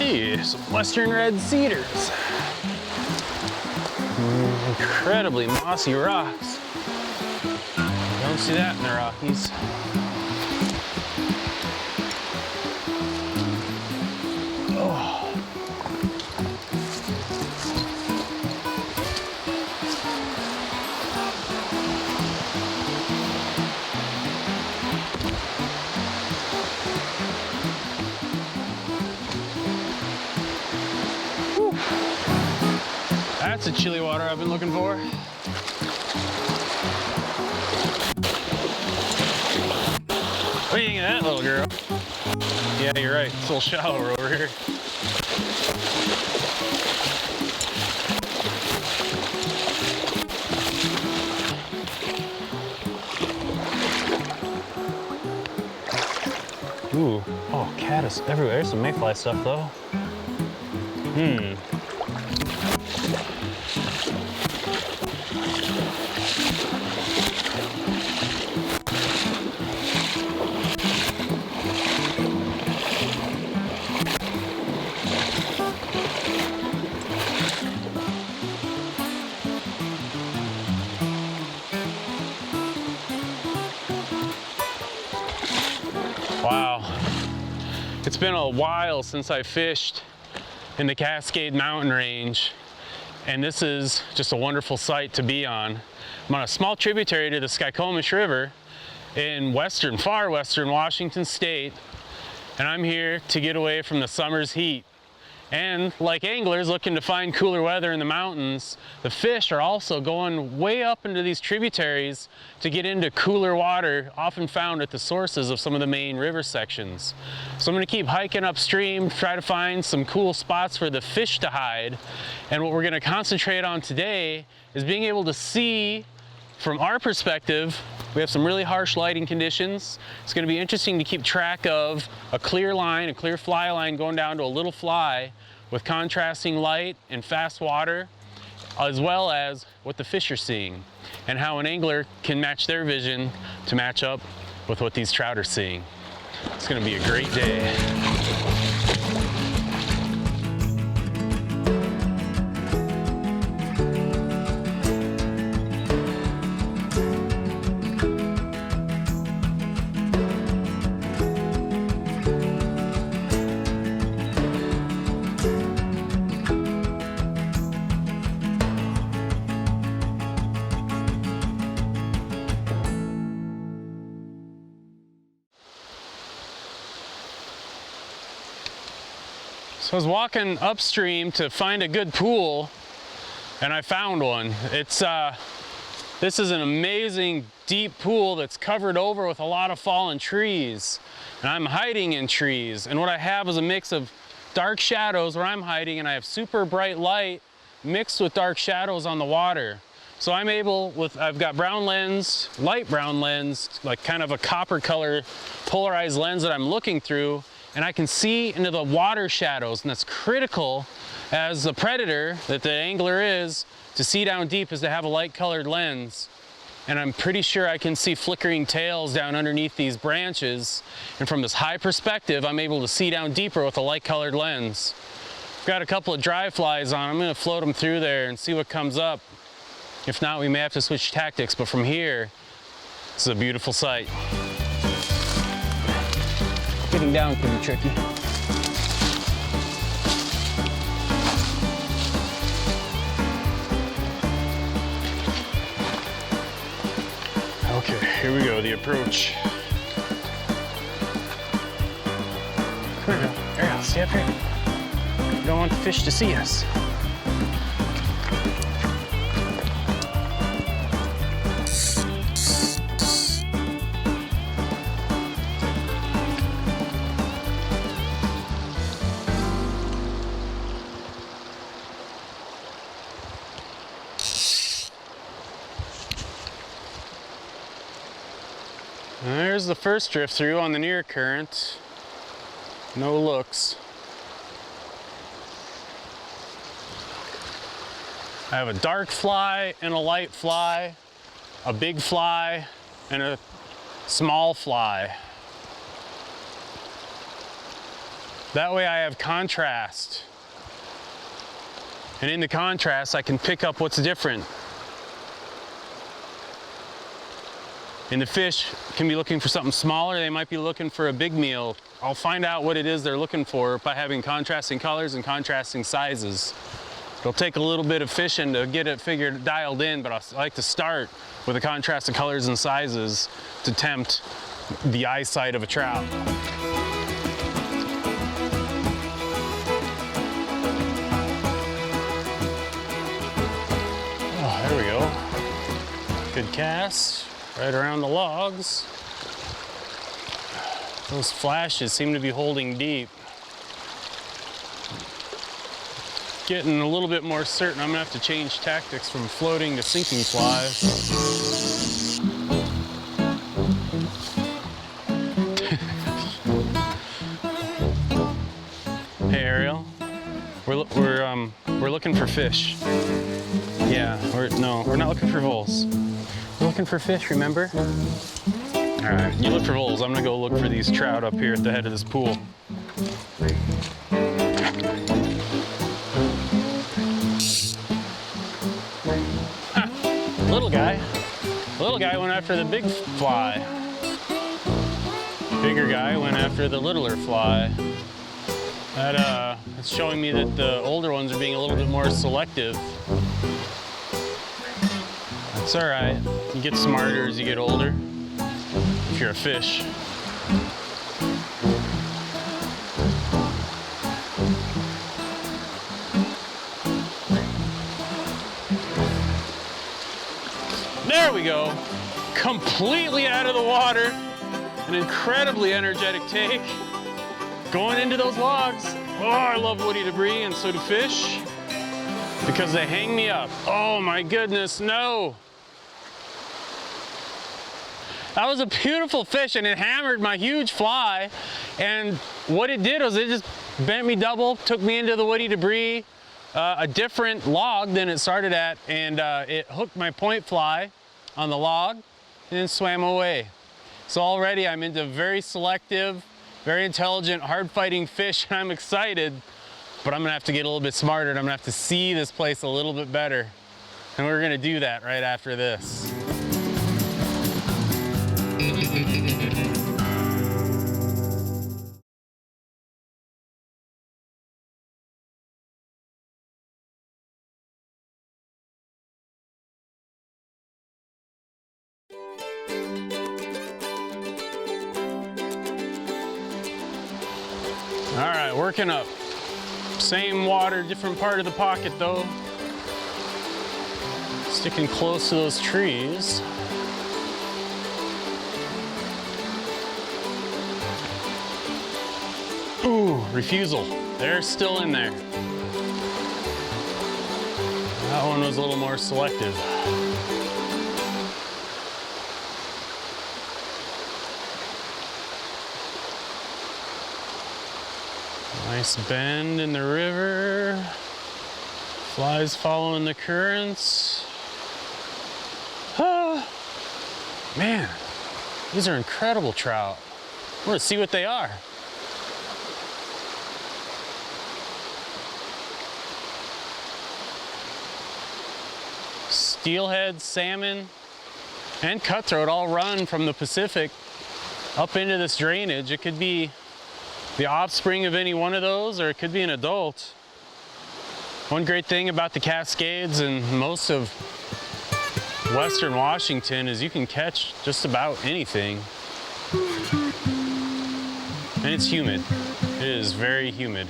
Hey, some western red cedars. Incredibly mossy rocks. Don't see that in the Rockies. Oh. That's the chilly water I've been looking for. What do you think of that, little girl? Yeah, you're right. It's a little shallower over here. Ooh, oh, caddis everywhere. There's some mayfly stuff, though. Wow, it's been a while since I fished in the Cascade mountain range, and this is just a wonderful site to be on. I'm on a small tributary to the Skykomish River in far western Washington State, and I'm here to get away from the summer's heat. And like anglers looking to find cooler weather in the mountains, the fish are also going way up into these tributaries to get into cooler water, often found at the sources of some of the main river sections. So I'm going to keep hiking upstream, try to find some cool spots for the fish to hide. And what we're going to concentrate on today is being able to see from our perspective. We have some really harsh lighting conditions. It's going to be interesting to keep track of a clear line, a clear fly line going down to a little fly with contrasting light and fast water, as well as what the fish are seeing and how an angler can match their vision to match up with what these trout are seeing. It's going to be a great day. So I was walking upstream to find a good pool, and I found one. This is an amazing deep pool that's covered over with a lot of fallen trees, and I'm hiding in trees. And what I have is a mix of dark shadows where I'm hiding, and I have super bright light mixed with dark shadows on the water. So I'm able, I've got brown lens, light brown lens, like kind of a copper color polarized lens that I'm looking through, and I can see into the water shadows, and that's critical as the predator that the angler is to see down deep, is to have a light colored lens. And I'm pretty sure I can see flickering tails down underneath these branches, and from this high perspective I'm able to see down deeper with a light colored lens. I've got a couple of dry flies on. I'm going to float them through there and see what comes up. If not, we may have to switch tactics, but from here, this is a beautiful sight. Getting down can be tricky. Okay, here we go, the approach. Come here, Ariel, stay up here. We don't want the fish to see us. There's the first drift through on the near current. No looks. I have a dark fly and a light fly, a big fly and a small fly. That way I have contrast. And in the contrast, I can pick up what's different. And the fish can be looking for something smaller. They might be looking for a big meal. I'll find out what it is they're looking for by having contrasting colors and contrasting sizes. It'll take a little bit of fishing to get it dialed in, but I like to start with the contrasted colors and sizes to tempt the eyesight of a trout. Oh, there we go. Good cast. Right around the logs. Those flashes seem to be holding deep. Getting a little bit more certain I'm gonna have to change tactics from floating to sinking fly. Hey Ariel, we're looking for fish. Yeah, we're not looking for voles. We're looking for fish, remember? All right, you look for voles. I'm gonna go look for these trout up here at the head of this pool. Ha, little guy went after the big fly. Bigger guy went after the littler fly. That's showing me that the older ones are being a little bit more selective. It's all right. You get smarter as you get older, if you're a fish. There we go. Completely out of the water. An incredibly energetic take. Going into those logs. Oh, I love woody debris, and so do fish, because they hang me up. Oh my goodness, no. That was a beautiful fish, and it hammered my huge fly. And what it did was it just bent me double, took me into the woody debris, a different log than it started at, and it hooked my point fly on the log and then swam away. So already I'm into very selective, very intelligent, hard-fighting fish, and I'm excited, but I'm gonna have to get a little bit smarter, and I'm gonna have to see this place a little bit better. And we're gonna do that right after this. All right, working up. Same water, different part of the pocket though. Sticking close to those trees. Ooh, refusal. They're still in there. That one was a little more selective. Nice bend in the river. Flies following the currents. Ah, man, these are incredible trout. I want to see what they are. Steelhead, salmon, and cutthroat all run from the Pacific up into this drainage. It could be the offspring of any one of those, or it could be an adult. One great thing about the Cascades and most of Western Washington is you can catch just about anything. And it's humid. It is very humid.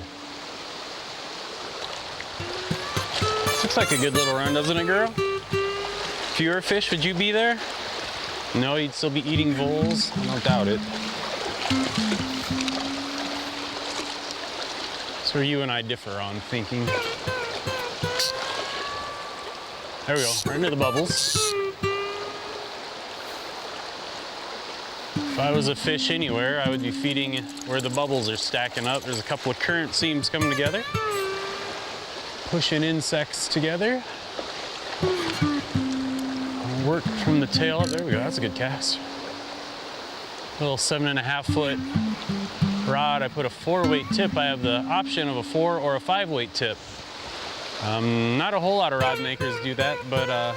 This looks like a good little run, doesn't it, girl? If you were a fish, would you be there? No, you'd still be eating voles? I don't doubt it. That's where you and I differ on thinking. There we go, right into the bubbles. If I was a fish anywhere, I would be feeding where the bubbles are stacking up. There's a couple of current seams coming together, pushing insects together. Work from the tail up. There we go, that's a good cast. A little 7.5 foot rod, I put a 4-weight tip. I have the option of a 4 or a 5-weight tip. Not a whole lot of rod makers do that, but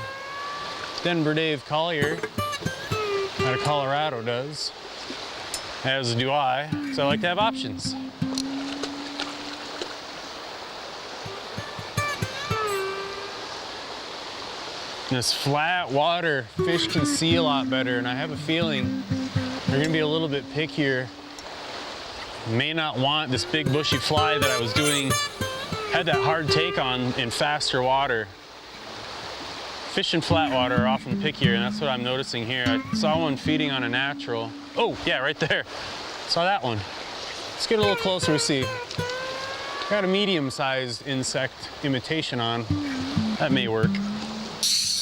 Denver Dave Collier out of Colorado does, as do I, so I like to have options. In this flat water, fish can see a lot better, and I have a feeling they're gonna be a little bit pickier. May not want this big bushy fly that I was doing, had that hard take on in faster water. Fish in flat water are often pickier, and that's what I'm noticing here. I saw one feeding on a natural. Oh, yeah, right there. Saw that one. Let's get a little closer and see. Got a medium-sized insect imitation on. That may work.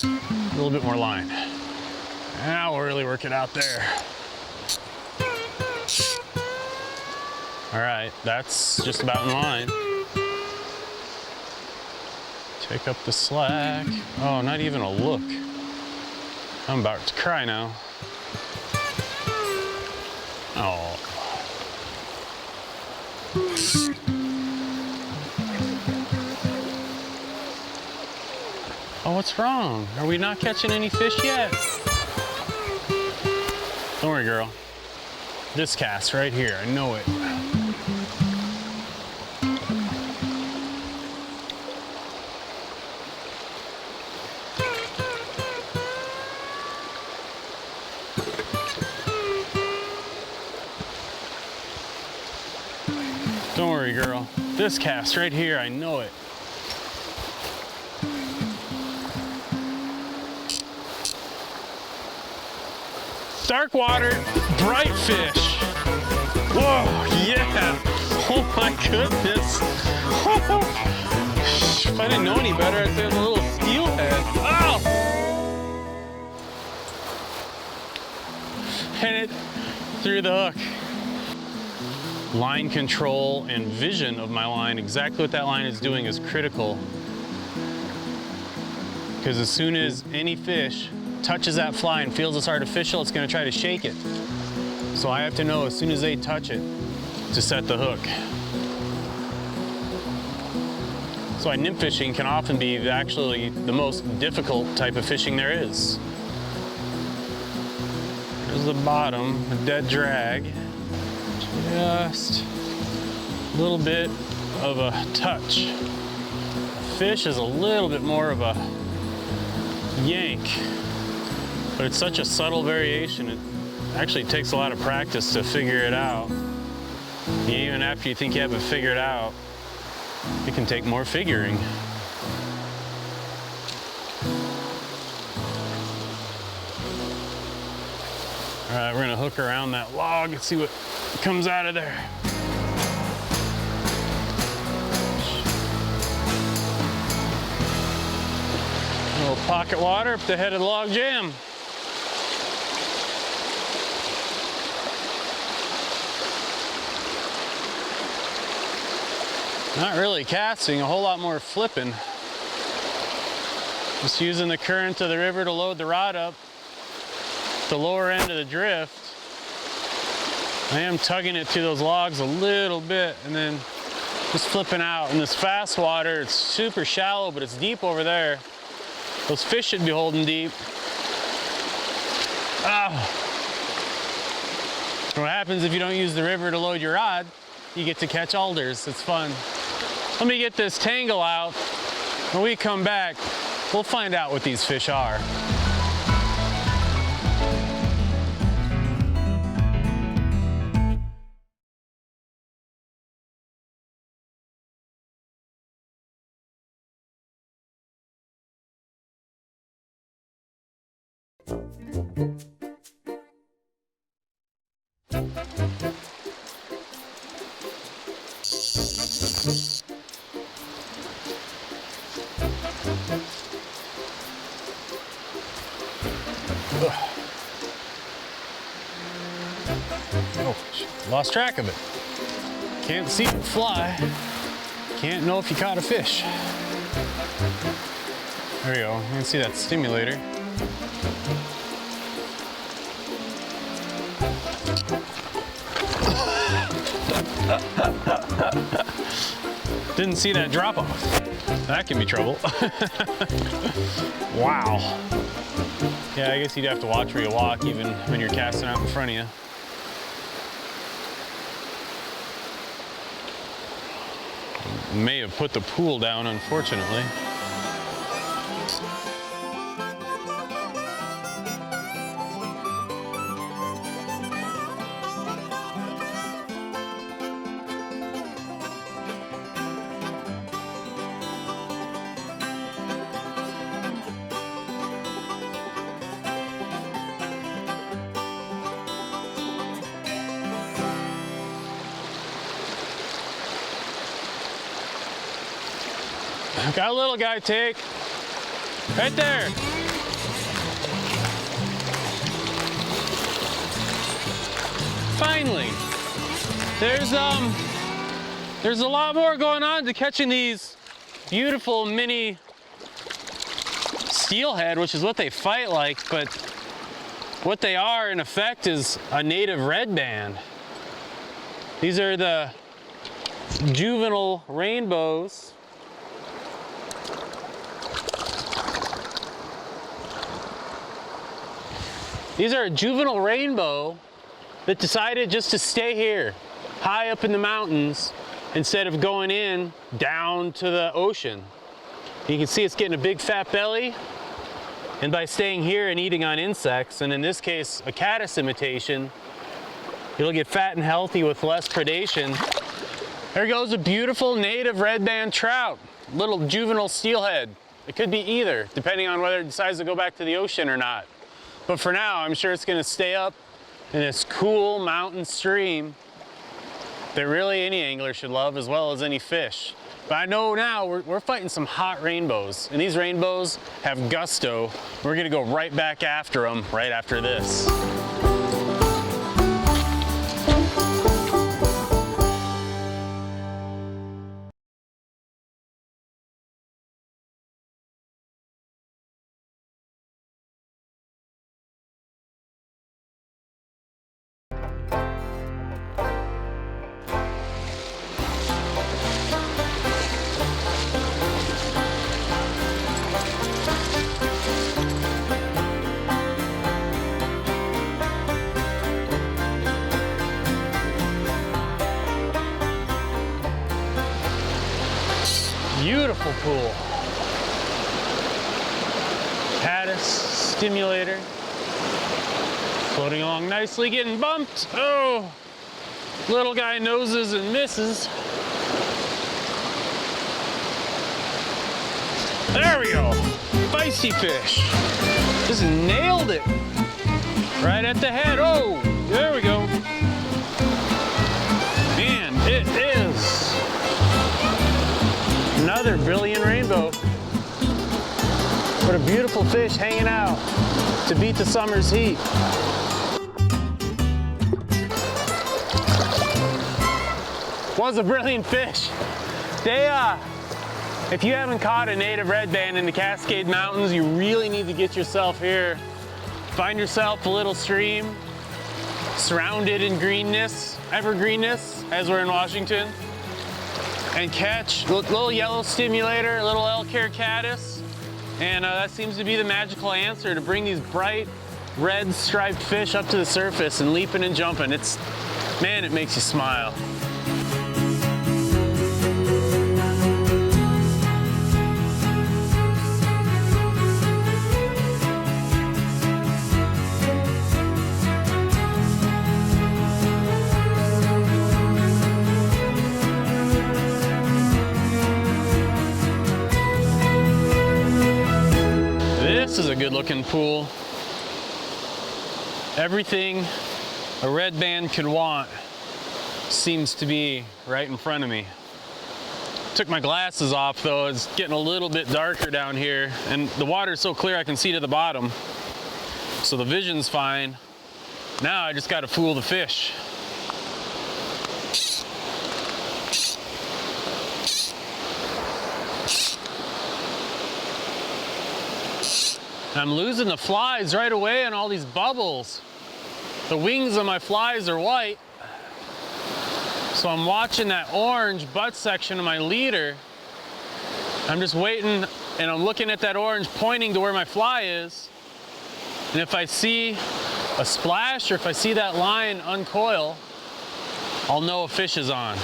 A little bit more line. Now we'll really work it out there. All right, that's just about in line. Take up the slack. Oh, not even a look. I'm about to cry now. Oh. Oh, what's wrong? Are we not catching any fish yet? Don't worry, girl. This cast right here, I know it. Don't worry, girl. This cast right here, I know it. Dark water, bright fish. Whoa, yeah. Oh my goodness. If I didn't know any better, I'd say it was a little steelhead. Oh! And it threw the hook. Line control and vision of my line, exactly what that line is doing is critical. Because as soon as any fish touches that fly and feels it's artificial, it's going to try to shake it. So I have to know as soon as they touch it to set the hook. So nymph fishing can often be actually the most difficult type of fishing there is. There's the bottom, a dead drag. Just a little bit of a touch. Fish is a little bit more of a yank, but it's such a subtle variation. It actually takes a lot of practice to figure it out. Even after you think you have it figured out, it can take more figuring. All right, we're gonna hook around that log and see what comes out of there. A little pocket water up the head of the log jam. Not really casting, a whole lot more flipping. Just using the current of the river to load the rod up. The lower end of the drift. I am tugging it to those logs a little bit and then just flipping out. In this fast water, it's super shallow, but it's deep over there. Those fish should be holding deep. Ah. What happens if you don't use the river to load your rod? You get to catch alders. It's fun. Let me get this tangle out. When we come back, we'll find out what these fish are. Oh, lost track of it. Can't see it fly. Can't know if you caught a fish. There you go. You can see that stimulator. Didn't see that drop off. That can be trouble. Wow. Yeah, I guess you'd have to watch where you walk even when you're casting out in front of you. May have put the pool down, unfortunately. Got a little guy, take. Right there. Finally. There's a lot more going on to catching these beautiful mini steelhead, which is what they fight like, but what they are in effect is a native redband. These are the juvenile rainbows. These are a juvenile rainbow that decided just to stay here, high up in the mountains, instead of going in down to the ocean. You can see it's getting a big fat belly, and by staying here and eating on insects, and in this case, a caddis imitation, it'll get fat and healthy with less predation. There goes a beautiful native redband trout, little juvenile steelhead. It could be either, depending on whether it decides to go back to the ocean or not. But for now, I'm sure it's gonna stay up in this cool mountain stream that really any angler should love as well as any fish. But I know now we're fighting some hot rainbows, and these rainbows have gusto. We're gonna go right back after them right after this. Beautiful pool. Caddis, stimulator. Floating along nicely, getting bumped. Oh, little guy noses and misses. There we go. Feisty fish. Just nailed it. Right at the head. Oh, there we go. Man, it is another brilliant rainbow. What a beautiful fish hanging out to beat the summer's heat. Was a brilliant fish. If you haven't caught a native redband in the Cascade Mountains, you really need to get yourself here. Find yourself a little stream surrounded in greenness, evergreenness, as we're in Washington, and catch a little yellow stimulator, a little elk-hair caddis, and that seems to be the magical answer to bring these bright red striped fish up to the surface and leaping and jumping. Man, it makes you smile. This is a good looking pool. Everything a redband could want seems to be right in front of me. Took my glasses off though, it's getting a little bit darker down here, and the water's so clear I can see to the bottom. So the vision's fine. Now I just gotta fool the fish. I'm losing the flies right away on all these bubbles. The wings of my flies are white. So I'm watching that orange butt section of my leader. I'm just waiting, and I'm looking at that orange pointing to where my fly is. And if I see a splash or if I see that line uncoil, I'll know a fish is on.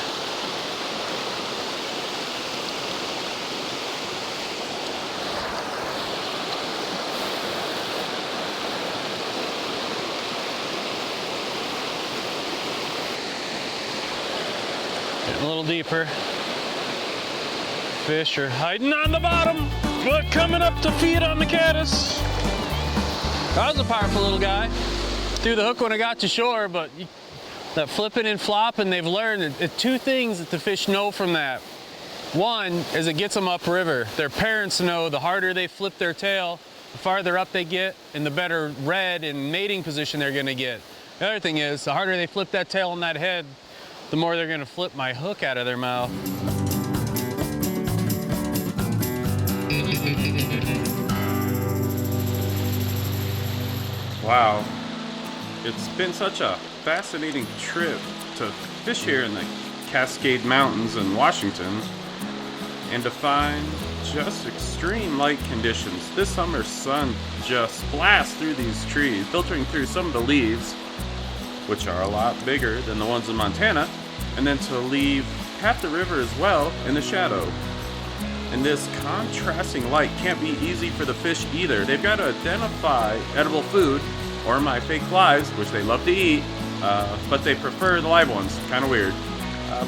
Getting a little deeper. Fish are hiding on the bottom, but coming up to feed on the caddis. That was a powerful little guy. Threw the hook when I got to shore, but that flipping and flopping, they've learned two things that the fish know from that. One is it gets them upriver. Their parents know the harder they flip their tail, the farther up they get, and the better red and mating position they're gonna get. The other thing is, the harder they flip that tail on that head, the more they're gonna flip my hook out of their mouth. Wow, it's been such a fascinating trip to fish here in the Cascade Mountains in Washington and to find just extreme light conditions. This summer's sun just blasts through these trees, filtering through some of the leaves, which are a lot bigger than the ones in Montana, and then to leave half the river as well in the shadow. And this contrasting light can't be easy for the fish either. They've got to identify edible food, or my fake flies, which they love to eat, but they prefer the live ones. Kind of weird.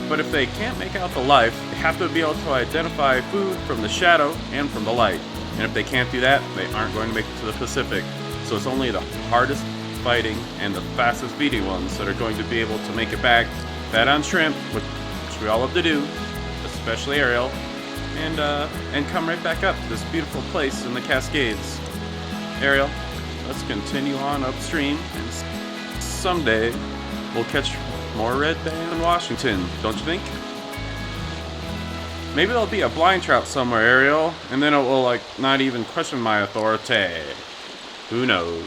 But if they can't make out the life, they have to be able to identify food from the shadow and from the light. And if they can't do that, they aren't going to make it to the Pacific. So it's only the hardest fighting and the fastest feeding ones that are going to be able to make it back, fed on shrimp, which we all love to do, especially Ariel, and come right back up to this beautiful place in the Cascades. Ariel, let's continue on upstream, and someday we'll catch more redband in Washington, don't you think? Maybe there'll be a blind trout somewhere, Ariel, and then it will not even question my authority. Who knows?